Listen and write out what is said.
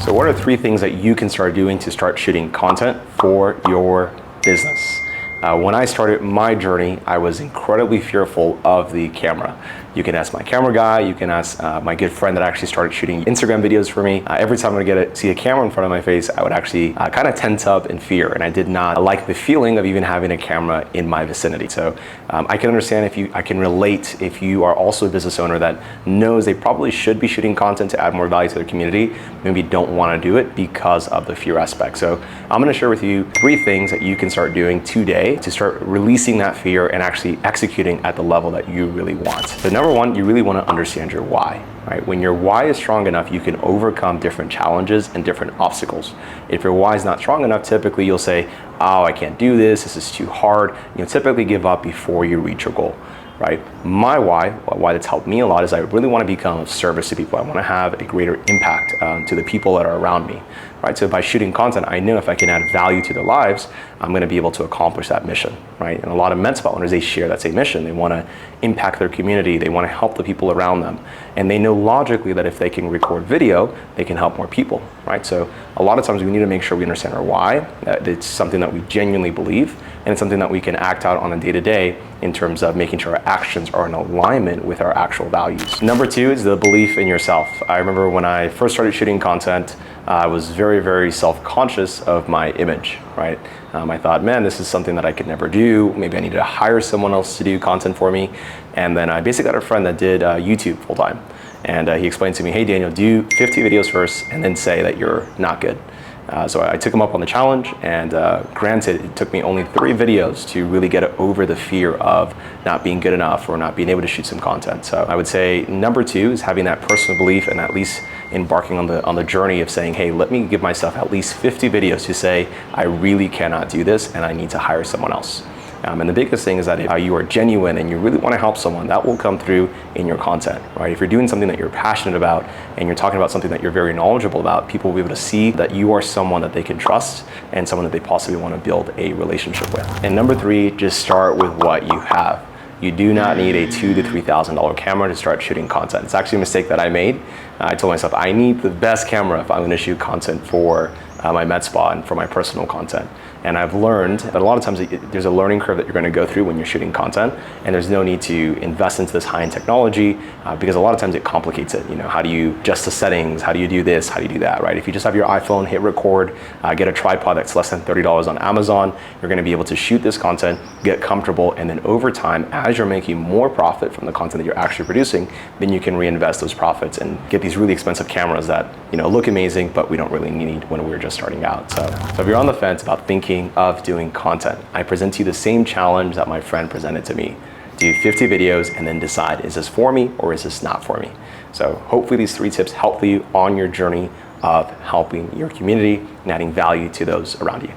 So what are 3 things that you can start doing to start shooting content for your business? When I started my journey, I was incredibly fearful of the camera. You can ask my camera guy, you can ask my good friend that actually started shooting Instagram videos for me. Every time I would see a camera in front of my face, I would actually kind of tense up in fear, and I did not like the feeling of even having a camera in my vicinity. So I can understand I can relate if you are also a business owner that knows they probably should be shooting content to add more value to their community, maybe don't want to do it because of the fear aspect. So I'm going to share with you 3 things that you can start doing today to start releasing that fear and actually executing at the level that you really want. So number 1, you really want to understand your why, right? When your why is strong enough, you can overcome different challenges and different obstacles. If your why is not strong enough, typically you'll say, oh, I can't do this, this is too hard. You'll typically give up before you reach your goal, right? My why that's helped me a lot is I really want to become of service to people. I want to have a greater impact to the people that are around me, right? So by shooting content, I know if I can add value to their lives, I'm going to be able to accomplish that mission, right? And a lot of med spa owners, they share that same mission. They want to impact their community. They want to help the people around them. And they know logically that if they can record video, they can help more people, right? So a lot of times we need to make sure we understand our why, that it's something that we genuinely believe, and it's something that we can act out on a day-to-day in terms of making sure our actions are in alignment with our actual values. Number 2 is the belief in yourself. I remember when I first started shooting content, I was very, very self-conscious of my image, right? I thought, man, this is something that I could never do. Maybe I need to hire someone else to do content for me. And then I basically got a friend that did YouTube full-time. And he explained to me, hey, Daniel, do 50 videos first and then say that you're not good. So I took him up on the challenge, and granted, it took me only 3 videos to really get over the fear of not being good enough or not being able to shoot some content. So I would say number 2 is having that personal belief and at least embarking on the journey of saying, hey, let me give myself at least 50 videos to say, I really cannot do this and I need to hire someone else. And the biggest thing is that if you are genuine and you really want to help someone, that will come through in your content, right? If you're doing something that you're passionate about and you're talking about something that you're very knowledgeable about, people will be able to see that you are someone that they can trust and someone that they possibly want to build a relationship with. And number 3, just start with what you have. You do not need a $2,000 to $3,000 camera to start shooting content. It's actually a mistake that I made. I told myself I need the best camera if I'm going to shoot content for my med spa and for my personal content. And I've learned that a lot of times there's a learning curve that you're going to go through when you're shooting content, and there's no need to invest into this high-end technology because a lot of times it complicates it. You know, how do you adjust the settings? How do you do this? How do you do that, right? If you just have your iPhone, hit record, get a tripod that's less than $30 on Amazon, you're going to be able to shoot this content, get comfortable, and then over time, as you're making more profit from the content that you're actually producing, then you can reinvest those profits and get these really expensive cameras that, you know, look amazing, but we don't really need when we're just starting out. So if you're on the fence about thinking of doing content, I present to you the same challenge that my friend presented to me. Do 50 videos and then decide, is this for me or is this not for me? So hopefully these 3 tips help you on your journey of helping your community and adding value to those around you.